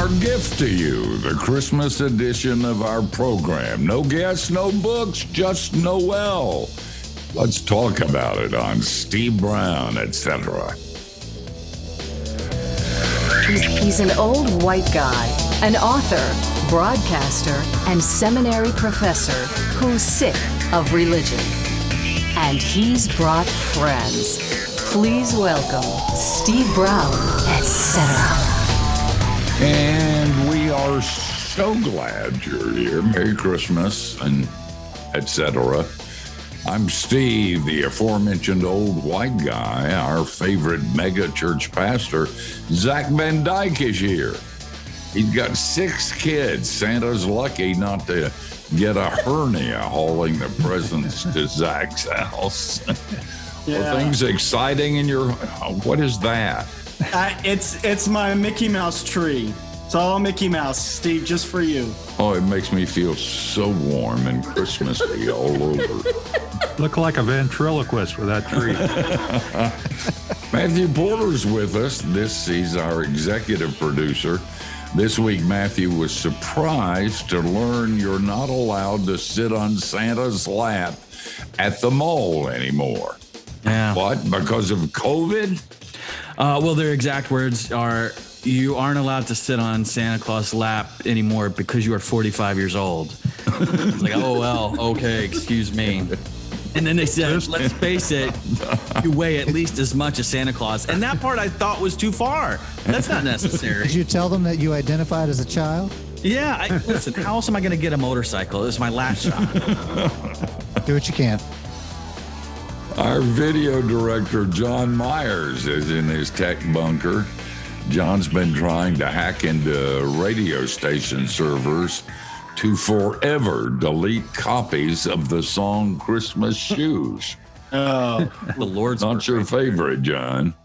our gift to you, the Christmas edition of our program. No guests, no books, just Noel. Let's talk about it on Steve Brown, etc. He's an old white guy, an author, broadcaster, and seminary professor who's sick of religion. And he's brought friends. Please welcome Steve Brown, etc. And we are so glad you're here. Merry Christmas and etc. I'm Steve, the aforementioned old white guy. Our favorite mega church pastor, Zach Van Dyke, is here. He's got 6 kids. Santa's lucky not to get a hernia hauling the presents to Zach's house. Yeah. Well, things exciting in your... What is that? It's my Mickey Mouse tree. It's all Mickey Mouse, Steve, just for you. Oh, it makes me feel so warm and Christmassy all over. Look like a ventriloquist with that tree. Matthew Porter's with us. He's our executive producer. This week, Matthew was surprised to learn you're not allowed to sit on Santa's lap at the mall anymore. Yeah. What? Because of COVID? Well, their exact words are, you aren't allowed to sit on Santa Claus' lap anymore because you are 45 years old. It's like, oh, well, okay, excuse me. And then they said, let's face it, you weigh at least as much as Santa Claus. And that part I thought was too far. That's not necessary. Did you tell them that you identified as a child? Yeah, listen, how else am I going to get a motorcycle? This is my last shot. Do what you can. Our video director, John Myers, is in his tech bunker. John's been trying to hack into radio station servers to forever delete copies of the song Christmas Shoes. Oh, The Lord's Not your favorite, John.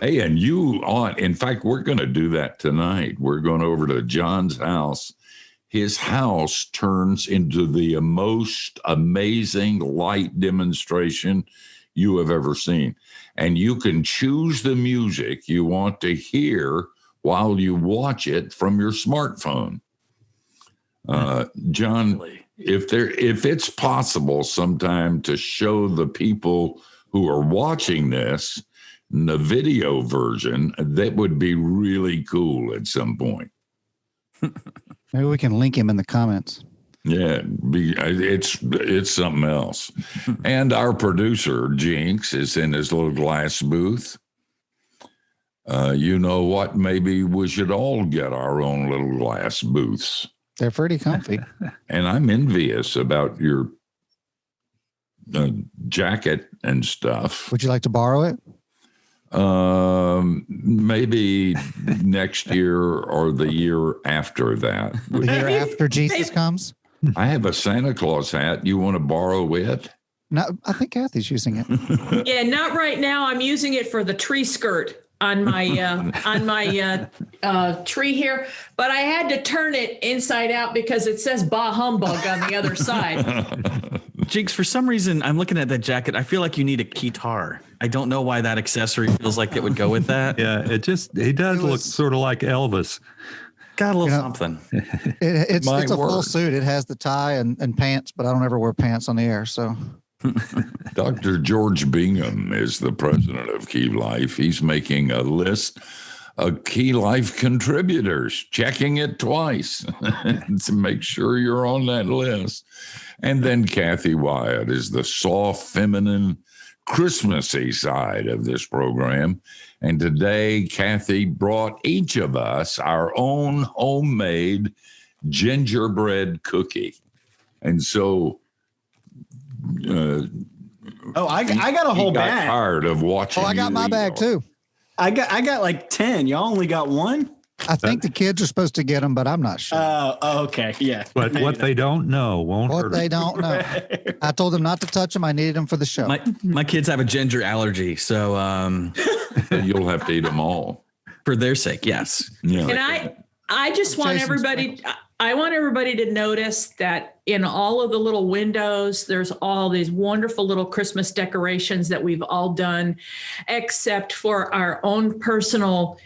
Hey, and in fact, we're going to do that tonight. We're going over to John's house. His house turns into the most amazing light demonstration you have ever seen. And you can choose the music you want to hear while you watch it from your smartphone. John, if it's possible sometime to show the people who are watching this the video version, that would be really cool at some point. Maybe we can link him in the comments. Yeah, it's something else. And our producer, Jinx, is in his little glass booth. You know what? Maybe we should all get our own little glass booths. They're pretty comfy. And I'm envious about your jacket and stuff. Would you like to borrow it? Maybe next year or the year after that. The year after Jesus comes? I have a Santa Claus hat. You want to borrow it? No, I think Kathy's using it. Yeah, not right now. I'm using it for the tree skirt on my tree here, but I had to turn it inside out because it says "Bah Humbug" on the other side. Jinx, for some reason, I'm looking at that jacket. I feel like you need a guitar. I don't know why that accessory feels like it would go with that. Yeah, he does look sort of like Elvis. Got a little something. It's a full suit. It has the tie and pants, but I don't ever wear pants on the air, so... Dr. George Bingham is the president of Key Life. He's making a list of Key Life contributors, checking it twice to make sure you're on that list. And then Kathy Wyatt is the soft, feminine, Christmassy side of this program. And today, Kathy brought each of us our own homemade gingerbread cookie. And so... I got a whole bag. Tired of watching. Oh, I got my bag too. I got like 10. Y'all only got one? I think the kids are supposed to get them, but I'm not sure. Okay. Yeah. But what they don't know won't hurt What they don't know. I told them not to touch them. I needed them for the show. My kids have a ginger allergy, so You'll have to eat them all. for their sake, yes. Yeah. And I just want Jason's everybody. I want everybody to notice that in all of the little windows, there's all these wonderful little Christmas decorations that we've all done, except for our own personal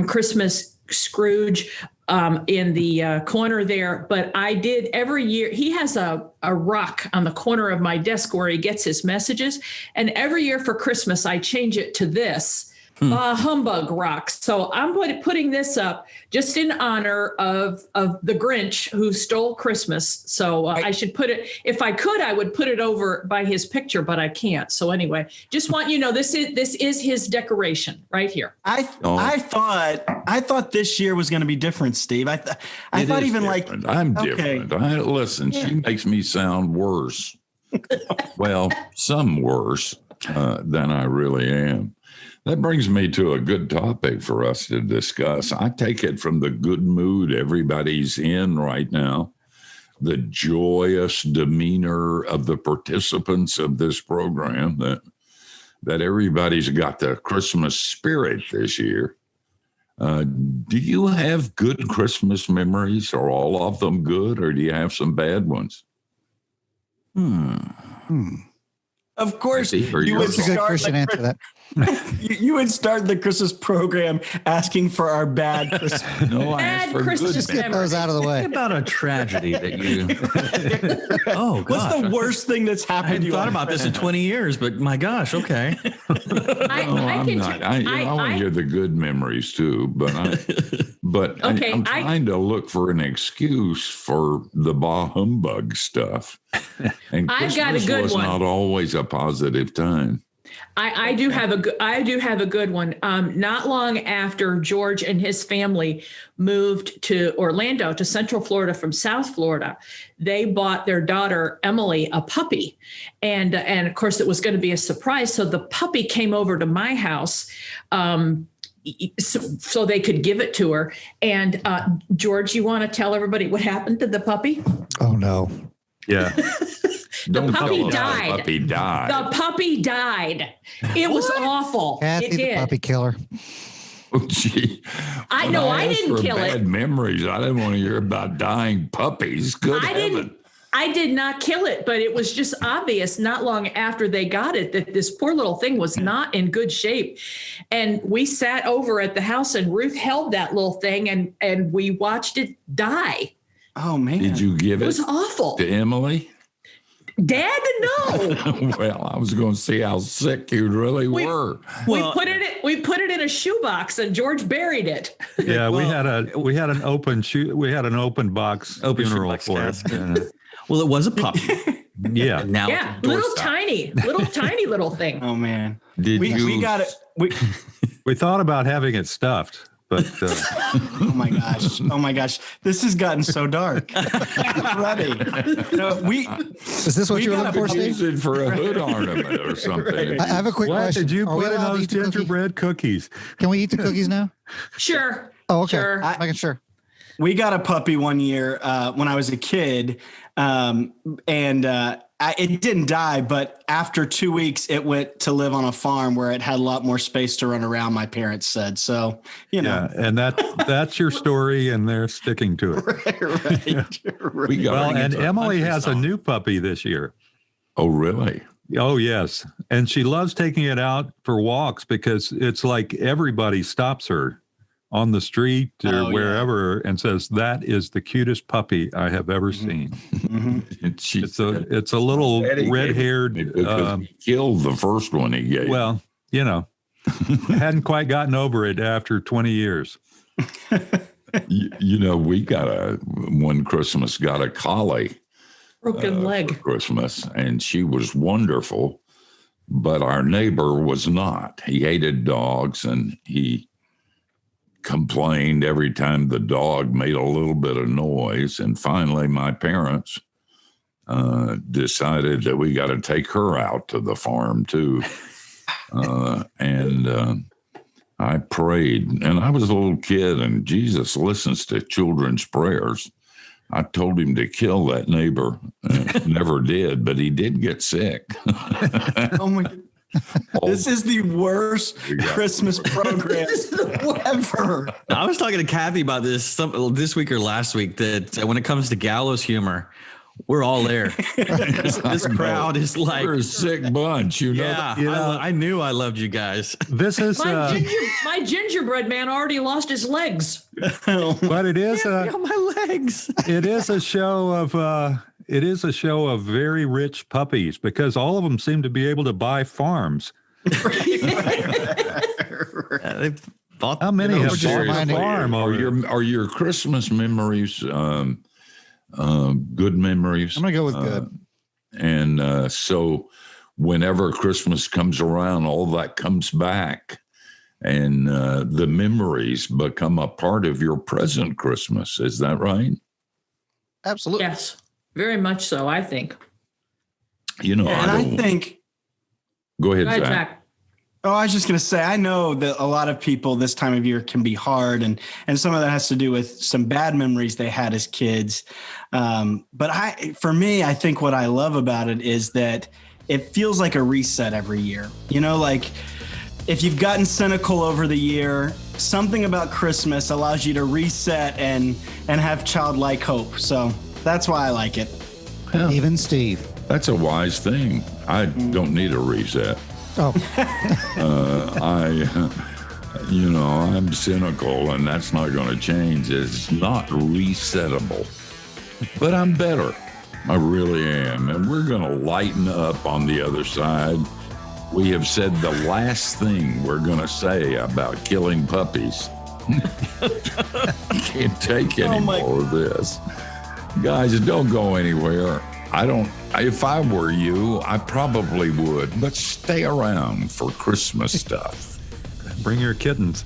Christmas Scrooge. in the corner there. But I did every year. He has a rock on the corner of my desk where he gets his messages. And every year for Christmas, I change it to this. Humbug rocks. So I'm putting this up just in honor of the Grinch who stole Christmas. So I should put it, if I could, I would put it over by his picture, but I can't. So anyway, just want you to know this is his decoration right here. I thought this year was going to be different, Steve. I thought even different. like I'm different. Listen, she makes me sound worse. Well, some worse than I really am. That brings me to a good topic for us to discuss. I take it from the good mood everybody's in right now, the joyous demeanor of the participants of this program, that everybody's got the Christmas spirit this year. Do you have good Christmas memories? Are all of them good, or do you have some bad ones? Of course, you would start a good Christian answer that. You would start the Christmas program asking for our bad Christmas. No, Bad Christmas Just get those out of the way. Think about a tragedy that you. Oh, gosh. What's the worst thing that's I happened hadn't to you? thought about this in 20 years, but my gosh, okay. I want to hear the good memories too, but Okay, I'm trying to look for an excuse for the bah humbug stuff. And I've got a Christmas good was one. not always a positive time. I do have a good one. Not long after George and his family moved to Orlando, to Central Florida from South Florida, they bought their daughter Emily a puppy, and of course it was going to be a surprise. So the puppy came over to my house. So they could give it to her. And George, you want to tell everybody what happened to the puppy? Oh no. Yeah. The puppy The died. puppy died. The puppy died. It was awful. Kathy, It the did. puppy killer. Oh, gee. I When know I asked didn't for kill bad it. memories. I didn't want to hear about dying puppies. Good heaven. I did not kill it, but it was just obvious not long after they got it that this poor little thing was not in good shape. And we sat over at the house and Ruth held that little thing and we watched it die. Oh man! Did you give It it was awful. to Emily? Dad, no. Well, I was going to see how sick you really were. We put it in a shoebox and George buried it. Yeah, we had an open box funeral shoebox for casket. it. Well, it was a puppy. Yeah. Now Yeah, it's a doorstop. little tiny little thing. Oh man! Did We got it. We thought about having it stuffed, but Oh my gosh! Oh my gosh! This has gotten so dark already. No, Is this what We you were gotta looking for, use Steve? it for a hood ornalled or something. I have a quick what question. did you Are we put in allowed to those eat the cookie? gingerbread cookies? Can we eat the cookies now? Sure. Oh, okay. Sure. Making sure. We got a puppy one year when I was a kid, it didn't die, but after 2 weeks, it went to live on a farm where it had a lot more space to run around, my parents said. So, Yeah, and that's your story, and they're sticking to it. right. We got Well, to get and to a Emily country has a song. new puppy this year. Oh, really? Oh, yes. And she loves taking it out for walks because it's like everybody stops her on the street or wherever and says, "That is the cutest puppy I have ever seen." It's a little red-haired. Because he killed the first one he gave. Well, hadn't quite gotten over it after 20 years. We got one Christmas got a collie. Broken For leg. Christmas, and she was wonderful, but our neighbor was not. He hated dogs, and he complained every time the dog made a little bit of noise. And finally, my parents decided that we got to take her out to the farm too. And I prayed, and I was a little kid, and Jesus listens to children's prayers. I told him to kill that neighbor. Never did, but he did get sick. Oh my! This is the worst Christmas program ever. I was talking to Kathy about this week or last week that when it comes to gallows humor, We're all there. This crowd is like, we're a sick bunch, you know. Yeah, I knew I loved you guys. This is My gingerbread man already lost his legs. but it is My legs. it is a show of very rich puppies because all of them seem to be able to buy farms. They bought. How many have bought a Seriously, farm? are your Christmas memories good memories? I'm going to go with good. And so whenever Christmas comes around, all that comes back. And the memories become a part of your present Christmas. Is that right? Absolutely. Yes, very much so, I think. You know, And I think, Go ahead, Go ahead, Zach. Jack. I was just going to say, I know that a lot of people this time of year can be hard, and some of that has to do with some bad memories they had as kids. But for me, I think what I love about it is that it feels like a reset every year. You know, like if you've gotten cynical over the year, something about Christmas allows you to reset and have childlike hope. So that's why I like it. Yeah, Even Steve. that's a wise thing. I don't need a reset. Oh, I'm cynical, and that's not going to change. It's not resettable. But I'm better. I really am. And we're going to lighten up on the other side. We have said the last thing we're going to say about killing puppies. Can't take any more of this. Guys, don't go anywhere. If I were you, I probably would, but stay around for Christmas stuff. Bring your kittens.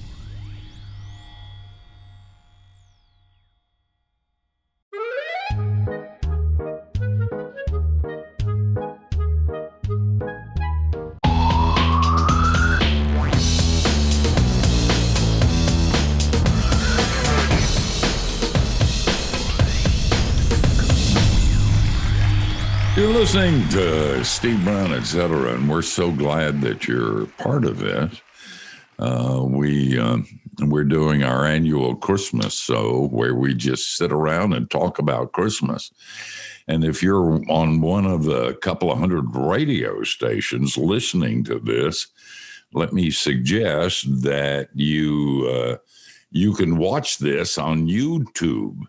You're listening to Steve Brown, etc., and we're so glad that you're part of it. We're doing our annual Christmas show where we just sit around and talk about Christmas. And if you're on one of the couple of hundred radio stations listening to this, let me suggest that you can watch this on YouTube.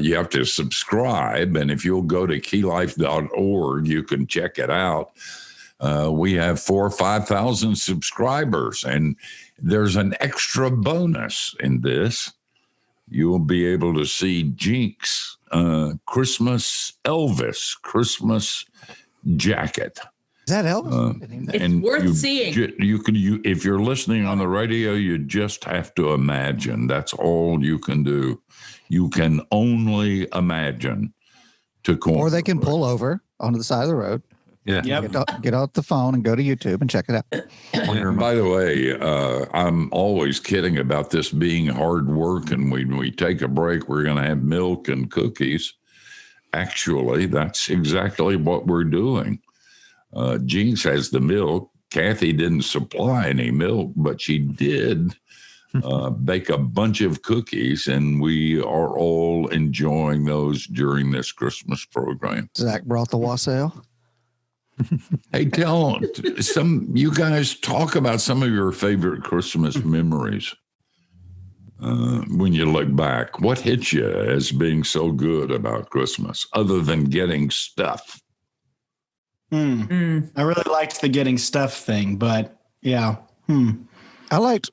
You have to subscribe, and if you'll go to keylife.org, you can check it out. We have 4,000 or 5,000 subscribers, and there's an extra bonus in this. You'll be able to see Jinx Christmas Elvis Christmas jacket. is that Elvis? It's worth seeing. If you're listening on the radio, you just have to imagine. That's all you can do. You can only imagine to coin. Or they can pull over onto the side of the road. Yeah. Yep. Get out the phone and go to YouTube and check it out. And by the way, I'm always kidding about this being hard work, and when we take a break, we're going to have milk and cookies. Actually, that's exactly what we're doing. Jinx has the milk. Kathy didn't supply any milk, but she did bake a bunch of cookies, and we are all enjoying those during this Christmas program. Zach brought the wassail. Hey, tell you guys talk about some of your favorite Christmas memories. When you look back, what hits you as being so good about Christmas, other than getting stuff? I really liked the getting stuff thing, but yeah. I liked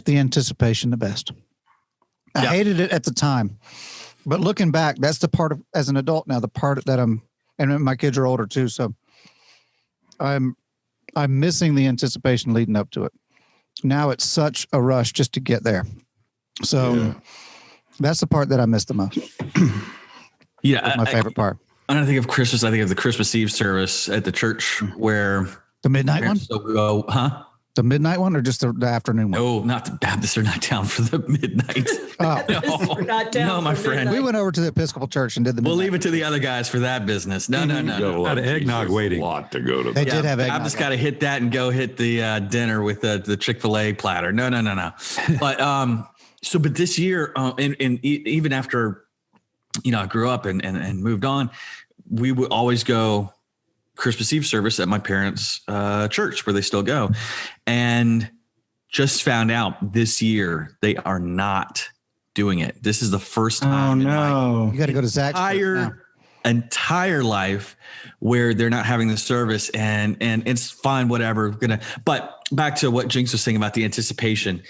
the anticipation the best. I hated it at the time, but looking back, that's the part of, as an adult now, the part that and my kids are older too, so I'm missing the anticipation leading up to it. Now it's such a rush just to get there. So that's the part that I miss the most. Yeah, That's my favorite part. I don't think of Christmas. I think of the Christmas Eve service at the church where The midnight one? parents will go, huh? The midnight one or just the afternoon one? No, not the Baptists are not down for the midnight. Oh, We're not down No, my for friend. midnight. we went over to the Episcopal Church and did the We'll midnight. leave it to the other guys for that business. No. Got eggnog waiting. A lot to go to. They did have eggnog. I've just got to hit that and go hit the dinner with the Chick-fil-A platter. No. But but this year, and even after, I grew up and moved on, we would always go Christmas Eve service at my parents' church where they still go. And just found out this year they are not doing it. This is the first time Oh, no. You got to go to Zach's entire life where they're not having the service, and it's fine, whatever. But back to what Jinx was saying about the anticipation.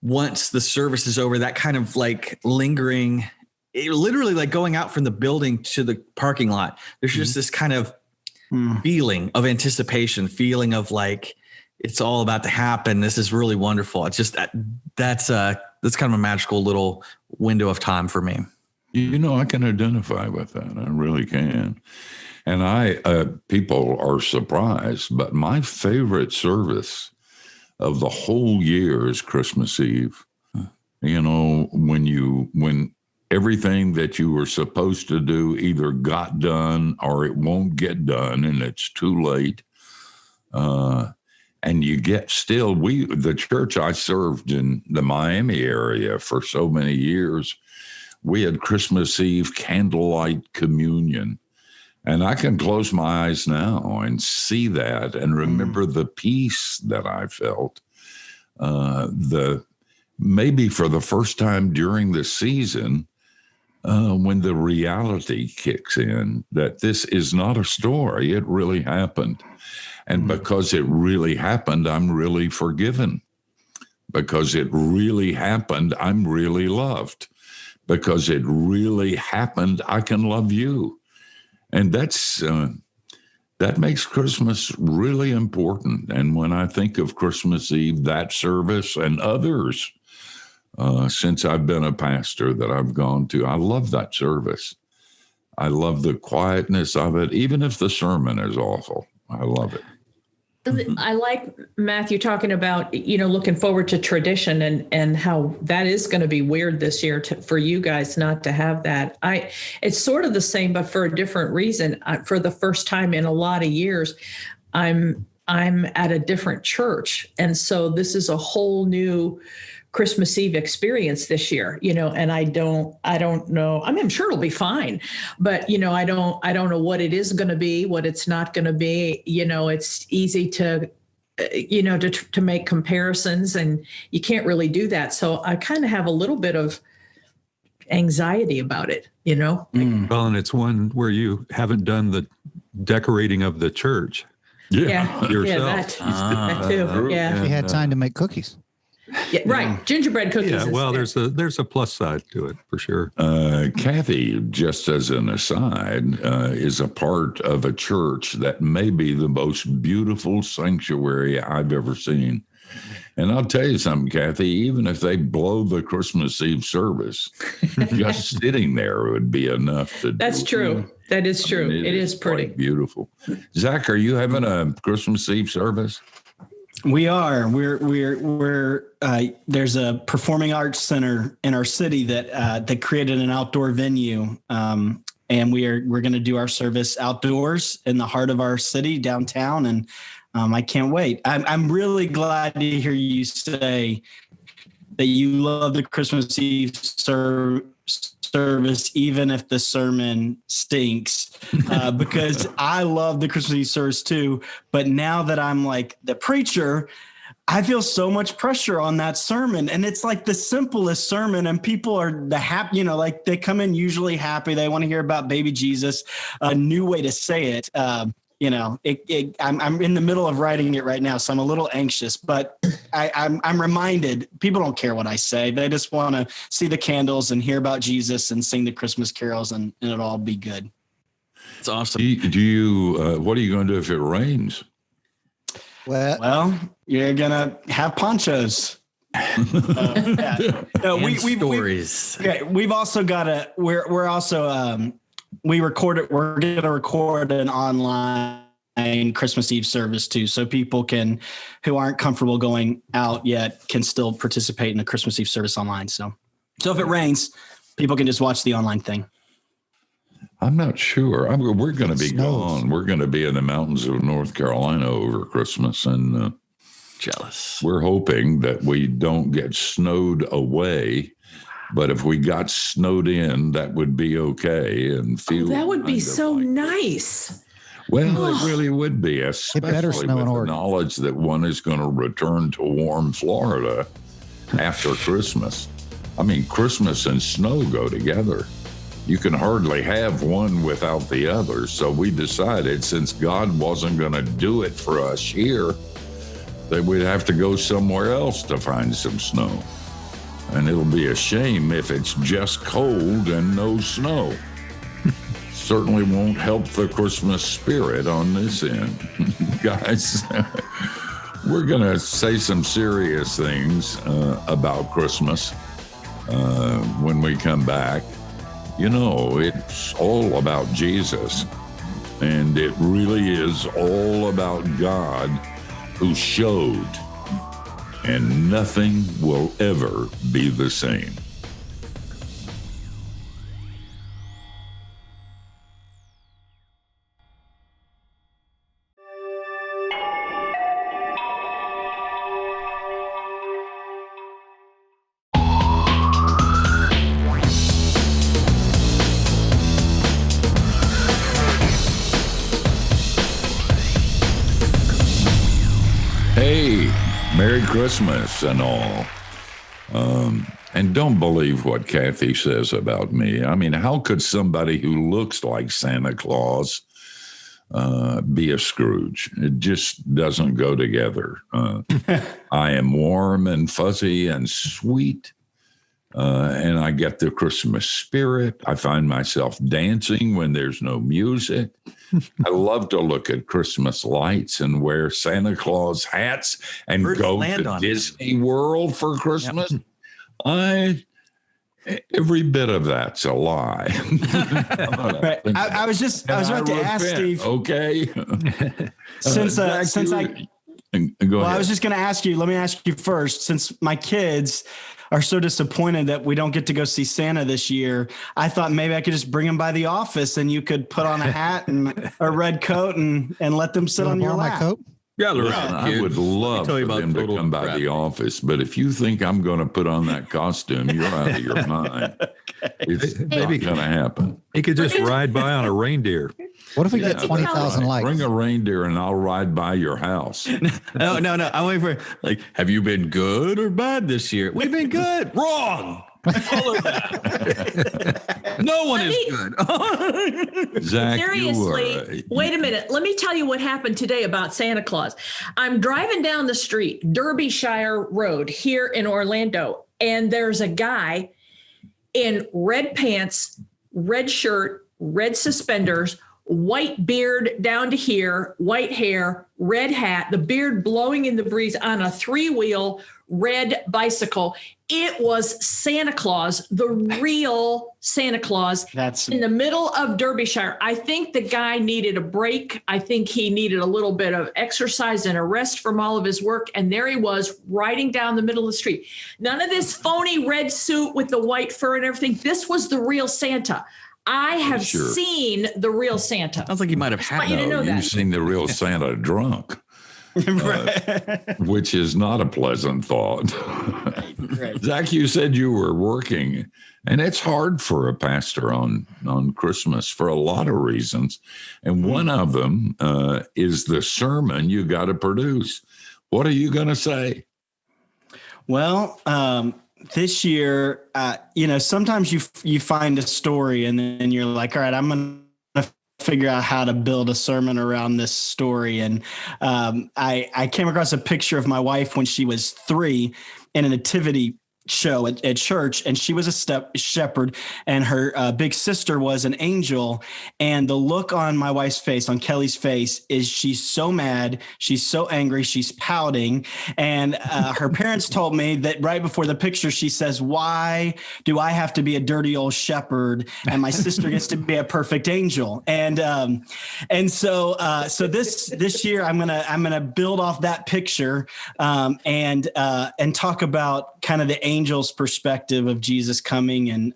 Once the service is over, that kind of like lingering, literally like going out from the building to the parking lot, there's just this kind of feeling of anticipation, feeling of like, it's all about to happen. This is really wonderful. It's just that's kind of a magical little window of time for me. You know, I can identify with that. I really can. And people are surprised, but my favorite service of the whole year is Christmas Eve. You know, when everything that you were supposed to do either got done or it won't get done and it's too late. And you get still, the church I served in the Miami area for so many years, we had Christmas Eve candlelight communion. And I can close my eyes now and see that and remember the peace that I felt. Maybe for the first time during the season, when the reality kicks in that this is not a story, it really happened. And because it really happened, I'm really forgiven. Because it really happened, I'm really loved. Because it really happened, I can love you. And that makes Christmas really important. And when I think of Christmas Eve, that service and others, since I've been a pastor that I've gone to, I love that service. I love the quietness of it, even if the sermon is awful. I love it. I like Matthew talking about, looking forward to tradition and how that is going to be weird this year for you guys not to have that. It's sort of the same, but for a different reason. For the first time in a lot of years, I'm at a different church. And so this is a whole new Christmas Eve experience this year, and I don't know. I mean, I'm sure it'll be fine, but I don't know what it is going to be, what it's not going to be. It's easy to, to make comparisons, and you can't really do that. So I kind of have a little bit of anxiety about it, Well, and it's one where you haven't done the decorating of the church. Yeah, yourself. That too. Yeah, You had time to make cookies. Yeah, right. Gingerbread cookies. Yeah, well, there's a plus side to it for sure. Kathy, just as an aside, is a part of a church that may be the most beautiful sanctuary I've ever seen. And I'll tell you something, Kathy, even if they blow the Christmas Eve service, just sitting there would be enough to That's do true. it. That is true. It is pretty beautiful. Zach, are you having a Christmas Eve service? We are. We're there's a performing arts center in our city that created an outdoor venue, and we're going to do our service outdoors in the heart of our city downtown, and I can't wait. I'm really glad to hear you say that you love the Christmas Eve service, even if the sermon stinks, because I love the Christmas Eve service too. But now that I'm like the preacher, I feel so much pressure on that sermon. And it's like the simplest sermon, and people are the happy, like they come in usually happy. They want to hear about baby Jesus, a new way to say it. I'm in the middle of writing it right now, so I'm a little anxious, but I'm reminded people don't care what I say. They just want to see the candles and hear about Jesus and sing the Christmas carols, and it'll all be good. It's awesome. Do you, what are you going to do if it rains? Well, you're going to have ponchos. Stories. We've also got we're also, we're going to record an online Christmas Eve service too. So people who aren't comfortable going out yet can still participate in the Christmas Eve service online. So if it rains, people can just watch the online thing. I'm not sure. We're going to be gone. We're going to be in the mountains of North Carolina over Christmas, and jealous. We're hoping that we don't get snowed away But if we got snowed in, that would be okay and feel. That would be kind of so like- nice. Well, it really would be, better especially snow with in the Oregon. knowledge that one is going to return to warm Florida after Christmas. I mean, Christmas and snow go together. You can hardly have one without the other. So we decided, since God wasn't going to do it for us here, that we'd have to go somewhere else to find some snow. And it'll be a shame if it's just cold and no snow. Certainly won't help the Christmas spirit on this end. Guys, we're going to say some serious things about Christmas when we come back. You know, it's all about Jesus, and it really is all about God who showed, and nothing will ever be the same. Hey, Merry Christmas and all. And don't believe what Kathy says about me. I mean, how could somebody who looks like Santa Claus be a Scrooge? It just doesn't go together. I am warm and fuzzy and sweet, and I get the Christmas spirit. I find myself dancing when there's no music. I love to look at Christmas lights and wear Santa Claus hats and Birds go land to on Disney World for Christmas. Every bit of that's a lie. Right. I was about to ask Steve. Okay. Since Zach, go I ahead. was just going to ask you. Let me ask you first. Since my kids are so disappointed that we don't get to go see Santa this year, I thought maybe I could just bring them by the office and you could put on a hat and a red coat and let them sit on your Borrow my lap. coat? Gather Yeah, around, I kids. would Let love me tell for you about them to total come by crap. the office, but if you think I'm going to put on that costume, you're out of your mind. It's not Maybe- going to happen. He could just ride by on a reindeer. What if we get Yeah, 20,000 right. lights? Bring a reindeer and I'll ride by your house. No. I'm waiting for, like, have you been good or bad this year? We've been good. Wrong. All of that. No one is good. Zach, Seriously, wait a minute. Let me tell you what happened today about Santa Claus. I'm driving down the street, Derbyshire Road here in Orlando, and there's a guy in red pants, red shirt, red suspenders, white beard down to here, white hair, red hat, the beard blowing in the breeze on a 3-wheel red bicycle. It was Santa Claus, the real Santa Claus. That's In the middle of Derbyshire. I think the guy needed a break. I think he needed a little bit of exercise and a rest from all of his work. And there he was riding down the middle of the street. None of this phony red suit with the white fur and everything. This was the real Santa. I have Sure. seen the real Santa. Sounds like he might have had want you to no. know that. You've seen the real Santa drunk, which is not a pleasant thought. Zach, you said you were working, and it's hard for a pastor on Christmas for a lot of reasons. And one of them is the sermon you got to produce. What are you going to say? Well, this year, sometimes you find a story and then you're like, all right, I'm going to figure out how to build a sermon around this story. And I came across a picture of my wife when she was 3 in a nativity show at church, and she was a shepherd, and her big sister was an angel. And the look on my wife's face, on Kelly's face, is she's so mad, she's so angry, she's pouting. And her parents told me that right before the picture, she says, "Why do I have to be a dirty old shepherd, and my sister gets to be a perfect angel?" And so this year I'm gonna build off that picture and talk about kind of the angel's perspective of Jesus coming. And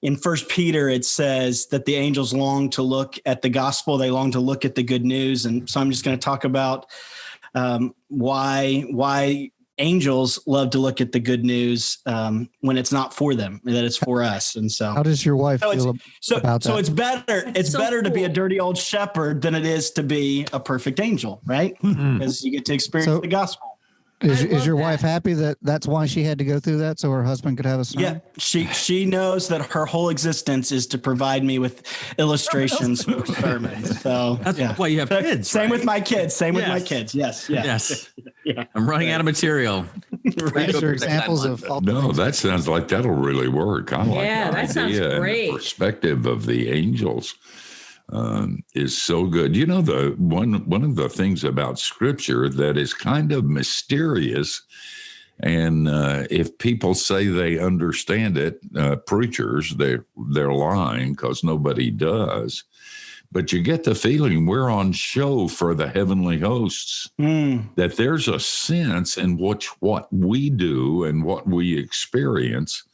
in 1 Peter, it says that the angels long to look at the gospel. They long to look at the good news. And so I'm just going to talk about why angels love to look at the good news when it's not for them, that it's for us. And so How does your wife feel about that? So it's better. It's so better to be a cool. dirty old shepherd than it is to be a perfect angel, right? Because you get to experience the gospel. I Is love your that. wife happy that that's why she had to go through that so her husband could have a son? Yeah, she knows that her whole existence is to provide me with illustrations for sermons. So That's why you have kids. Same right? with my kids. Same with my Yes. kids. Yes. Yes. Yeah. I'm running out of material. These are examples of No, that sounds like that'll really work. I like Yeah, the that sounds idea and great. the perspective of the angels is so good. You know, the one of the things about Scripture that is kind of mysterious, and if people say they understand it, preachers they're lying because nobody does. But you get the feeling we're on show for the heavenly hosts. That there's a sense in which what we do and what we experience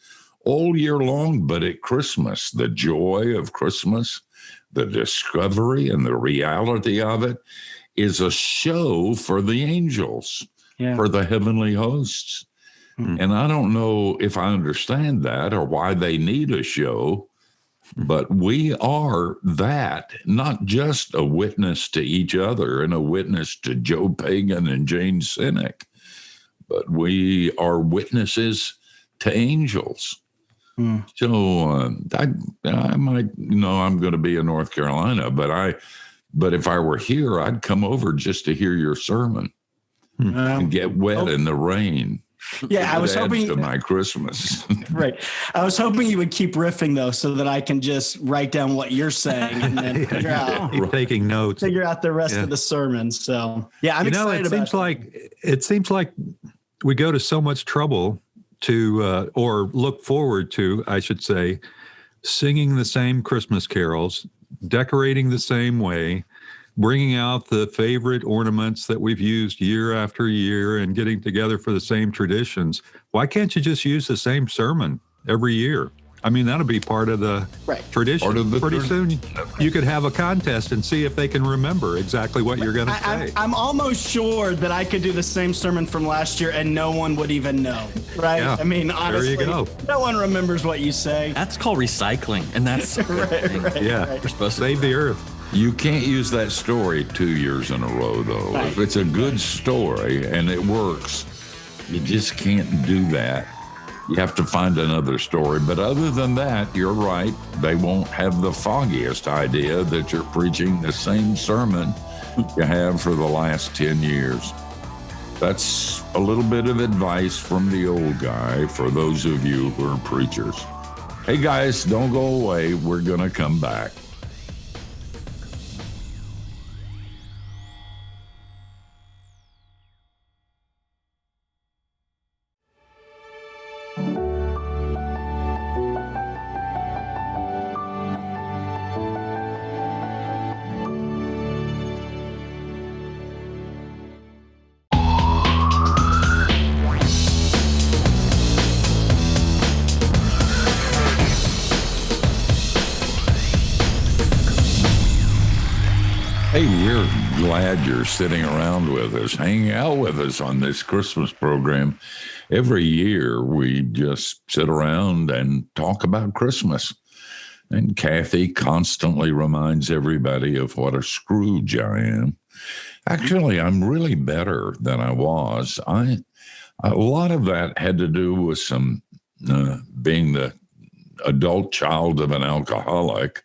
all year long, but at Christmas, the joy of Christmas, the discovery and the reality of it is a show for the angels, for the heavenly hosts. And I don't know if I understand that or why they need a show, but we are that, not just a witness to each other and a witness to Joe Pagan and Jane Sinek, but we are witnesses to angels. So I might, I'm going to be in North Carolina, but if I were here, I'd come over just to hear your sermon and get wet in the rain. Yeah, I was hoping to my Christmas. Right. I was hoping you would keep riffing though, so that I can just write down what you're saying and then Keep taking notes. figure out the rest of the sermon. So yeah, I'm excited about it seems like we go to so much trouble to, or look forward to, I should say, singing the same Christmas carols, decorating the same way, bringing out the favorite ornaments that we've used year after year and getting together for the same traditions. Why can't you just use the same sermon every year? I mean, that'll be part of the tradition. Part of the Pretty soon, you could have a contest and see if they can remember exactly what you're going to say. I'm almost sure that I could do the same sermon from last year and no one would even know, right? Yeah, I mean, honestly, there you go. no one remembers what you say. That's called recycling, and that's a good thing. Yeah, We're supposed to save the earth. You can't use that story 2 years in a row, though. Right. If it's a good story and it works, you just can't do that. You have to find another story. But other than that, you're right. They won't have the foggiest idea that you're preaching the same sermon you have for the last 10 years. That's a little bit of advice from the old guy for those of you who are preachers. Hey, guys, don't go away. We're going to come back. Hey, we're glad you're sitting around with us, hanging out with us on this Christmas program. Every year, we just sit around and talk about Christmas. And Kathy constantly reminds everybody of what a Scrooge I am. Actually, I'm really better than I was. A lot of that had to do with some being the adult child of an alcoholic,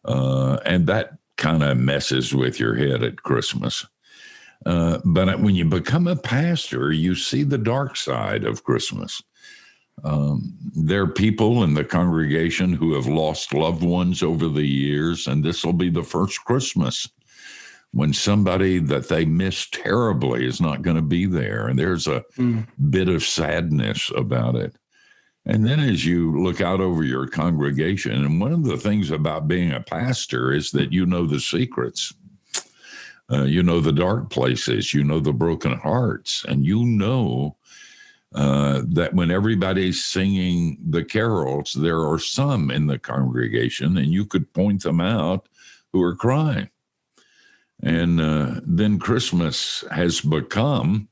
and that kind of messes with your head at Christmas. But when you become a pastor, you see the dark side of Christmas. There are people in the congregation who have lost loved ones over the years, and this will be the first Christmas when somebody that they miss terribly is not going to be there. And there's a bit of sadness about it. And then as you look out over your congregation, and one of the things about being a pastor is that you know the secrets. You know the dark places, you know the broken hearts, and you know that when everybody's singing the carols, there are some in the congregation, and you could point them out, who are crying. And then Christmas has become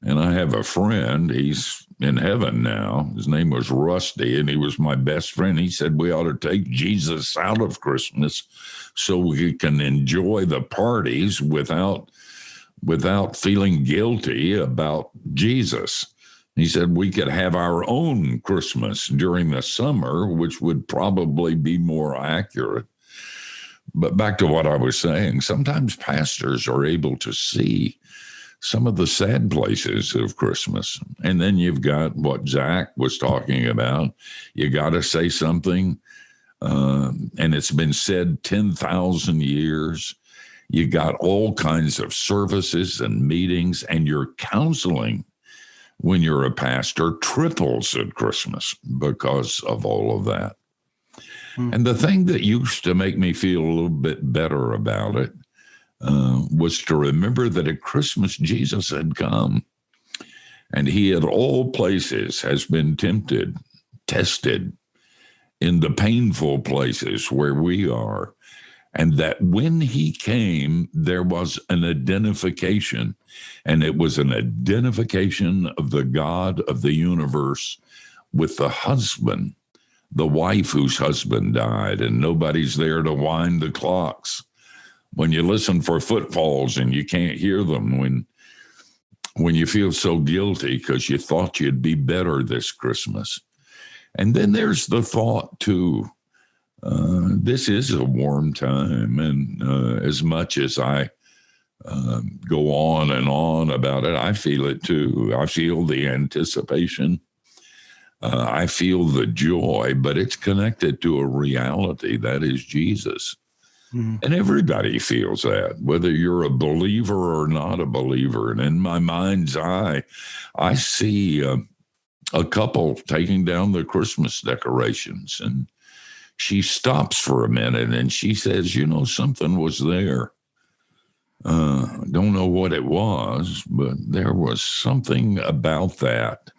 And I have a friend, he's in heaven now. His name was Rusty, and he was my best friend. He said we ought to take Jesus out of Christmas so we can enjoy the parties without feeling guilty about Jesus. He said we could have our own Christmas during the summer, which would probably be more accurate. But back to what I was saying, sometimes pastors are able to see some of the sad places of Christmas. And then you've got what Zach was talking about. You got to say something, and it's been said 10,000 years. You got all kinds of services and meetings, and your counseling when you're a pastor triples at Christmas because of all of that. And the thing that used to make me feel a little bit better about it was to remember that at Christmas, Jesus had come, and he at all places has been tempted, tested in the painful places where we are. And that when he came, there was an identification, and it was an identification of the God of the universe with the husband, the wife whose husband died, and nobody's there to wind the clocks. When you listen for footfalls and you can't hear them, when you feel so guilty because you thought you'd be better this Christmas. And then there's the thought too, this is a warm time, and as much as I go on and on about it, I feel it too. I feel the anticipation. I feel the joy, but it's connected to a reality that is Jesus. And everybody feels that, whether you're a believer or not a believer. And in my mind's eye, I see a couple taking down the Christmas decorations, and she stops for a minute and she says, you know, something was there. Don't know what it was, but there was something about that.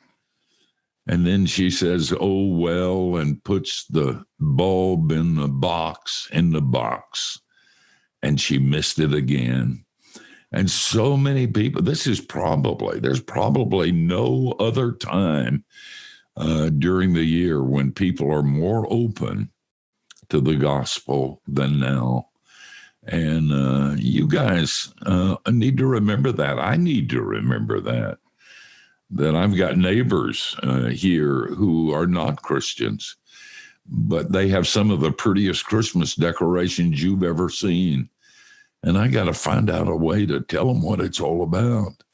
And then she says, oh, well, and puts the bulb in the box. And she missed it again. And so many people, there's probably no other time during the year when people are more open to the gospel than now. And you guys need to remember that. I need to remember that I've got neighbors here who are not Christians, but they have some of the prettiest Christmas decorations you've ever seen. And I got to find out a way to tell them what it's all about,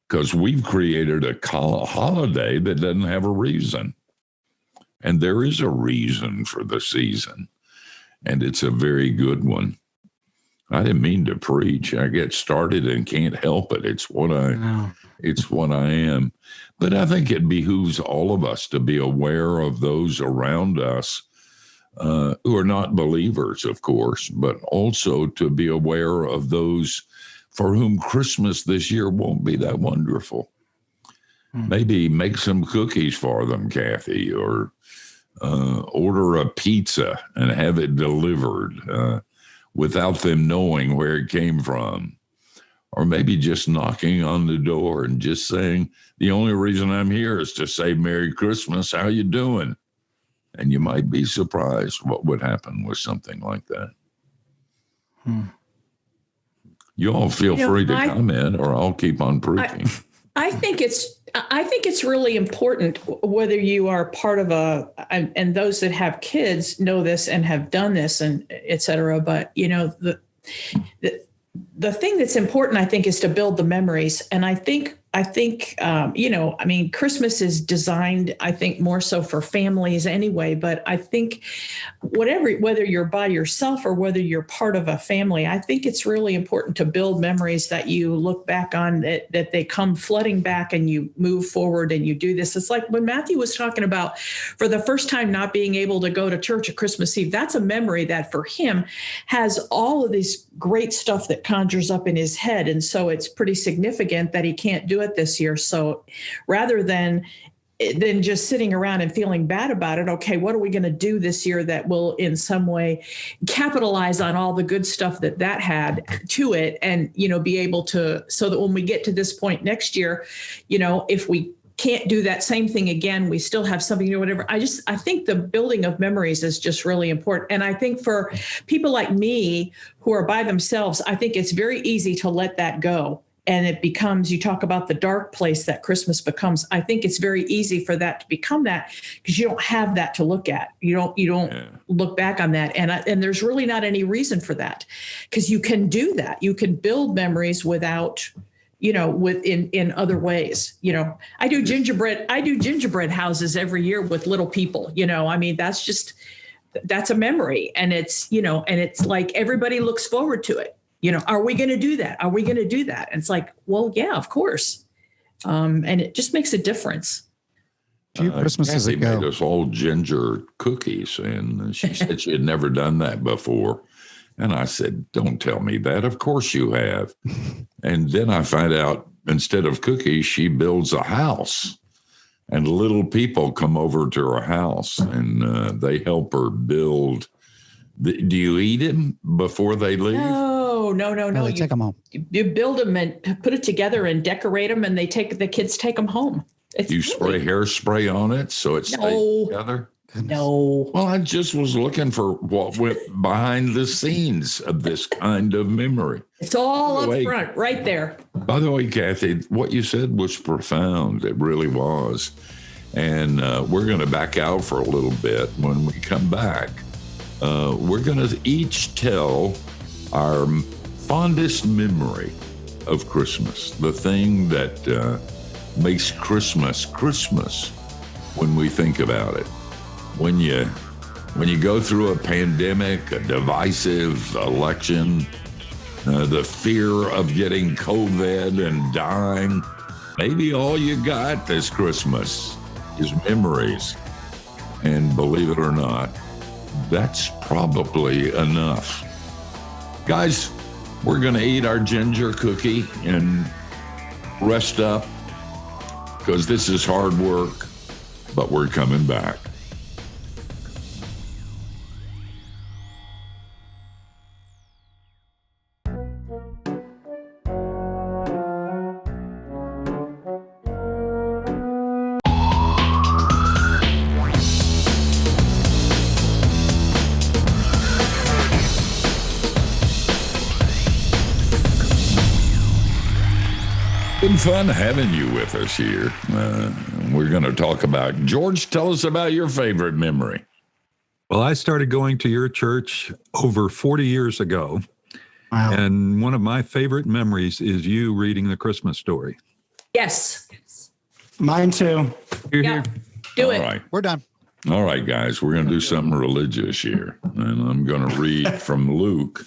because we've created a holiday that doesn't have a reason. And there is a reason for the season, and it's a very good one. I didn't mean to preach. I get started and can't help it. It's what I am. But I think it behooves all of us to be aware of those around us who are not believers, of course, but also to be aware of those for whom Christmas this year won't be that wonderful. Maybe make some cookies for them, Kathy, or order a pizza and have it delivered without them knowing where it came from. Or maybe just knocking on the door and just saying, the only reason I'm here is to say Merry Christmas, how you doing? And you might be surprised what would happen with something like that. You all feel free to comment, or I'll keep on preaching. I think it's really important, whether you are part of and those that have kids know this and have done this, and et cetera. But, you know, the thing that's important, I think, is to build the memories. And I think, Christmas is designed, I think, more so for families anyway. But I think whether you're by yourself or whether you're part of a family, I think it's really important to build memories that you look back on, that they come flooding back and you move forward and you do this. It's like when Matthew was talking about for the first time not being able to go to church at Christmas Eve. That's a memory that for him has all of this great stuff that conjures up in his head. And so it's pretty significant that he can't do it this year. So rather than than just sitting around and feeling bad about it. Okay, what are we going to do this year that will in some way capitalize on all the good stuff that had to it, and, be able to, so that when we get to this point next year, if we can't do that same thing again, we still have something new, whatever. I think the building of memories is just really important. And I think for people like me who are by themselves, I think it's very easy to let that go. And it becomes, you talk about the dark place that Christmas becomes. I think it's very easy for that to become that, because you don't have that to look at. You don't look back on that. And there's really not any reason for that, because you can do that. You can build memories without, in other ways. I do gingerbread houses every year with little people, that's a memory. And it's, and it's like everybody looks forward to it. Are we going to do that? Are we going to do that? And it's like, well, yeah, of course. And it just makes a difference. A few Christmases Kathy ago, made us all ginger cookies, and she said she had never done that before. And I said, don't tell me that. Of course you have. And then I find out, instead of cookies, she builds a house. And little people come over to her house, and they help her build. Do you eat them before they leave? No. they take them home. You build them and put it together and decorate them, and the kids take them home. You spray hairspray on it so it stays together? No. Well, I just was looking for what went behind the scenes of this kind of memory. It's all up front, right there. By the way, Kathy, what you said was profound. It really was. And we're going to back out for a little bit. When we come back, we're going to each tell our fondest memory of Christmas, the thing that makes Christmas when we think about it. When you go through a pandemic, a divisive election, the fear of getting COVID and dying, maybe all you got this Christmas is memories. And believe it or not, that's probably enough. Guys, we're going to eat our ginger cookie and rest up, because this is hard work, but we're coming back. Been fun having you with us here. We're going to talk about, George, tell us about your favorite memory. Well, I started going to your church over 40 years ago. Wow. And one of my favorite memories is you reading the Christmas story. Yes. Mine too. Yeah. Do it. All right. We're done. All right, guys, we're going to do something religious here. And I'm going to read from Luke.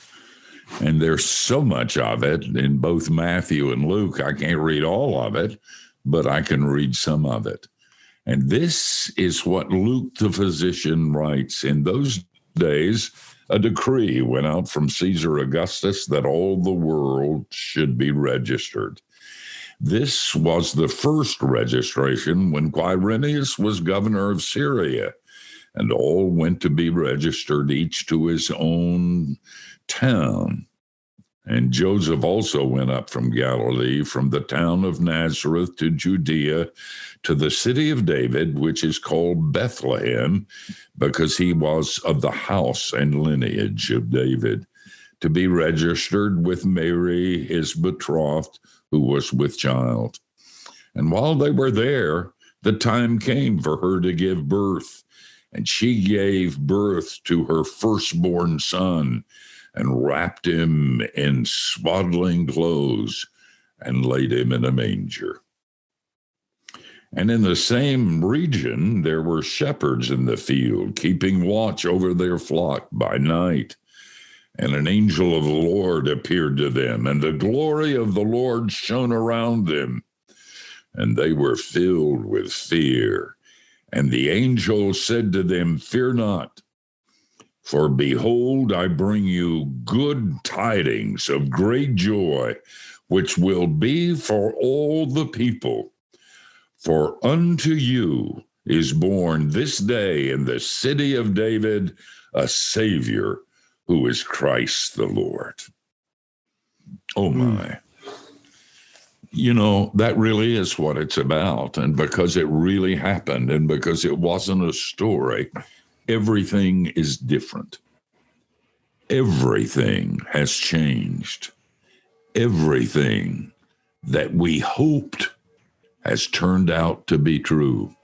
And there's so much of it in both Matthew and Luke. I can't read all of it, but I can read some of it. And this is what Luke the physician writes. In those days, a decree went out from Caesar Augustus that all the world should be registered. This was the first registration when Quirinius was governor of Syria, and all went to be registered, each to his own town. And Joseph also went up from Galilee, from the town of Nazareth to Judea, to the city of David, which is called Bethlehem, because he was of the house and lineage of David, to be registered with Mary, his betrothed, who was with child. And while they were there, the time came for her to give birth, and she gave birth to her firstborn son, and wrapped him in swaddling clothes, and laid him in a manger. And in the same region, there were shepherds in the field, keeping watch over their flock by night. And an angel of the Lord appeared to them, and the glory of the Lord shone around them. And they were filled with fear. And the angel said to them, "Fear not, for behold, I bring you good tidings of great joy, which will be for all the people. For unto you is born this day in the city of David a Savior, who is Christ the Lord. Oh my. You know, that really is what it's about. And because it really happened and because it wasn't a story, everything is different. Everything has changed. Everything that we hoped has turned out to be true.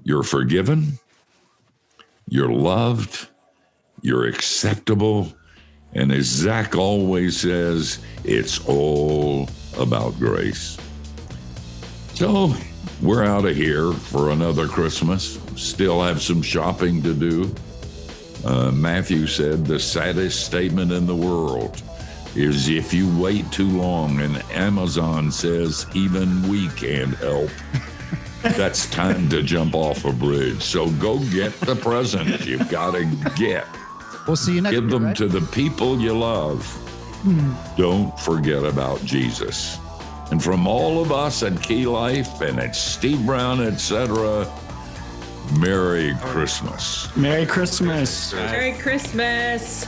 You're forgiven, you're loved, you're acceptable, and as Zach always says, it's all about grace. So we're out of here for another Christmas. Still have some shopping to do. Matthew said the saddest statement in the world is if you wait too long, and Amazon says even we can't help. That's time to jump off a bridge. So go get the presents you've got to get. We'll see you next Give year, them right? to the people you love. Don't forget about Jesus. And from all of us at Key Life and at Steve Brown, etc., Merry Christmas. Merry Christmas. Merry Christmas.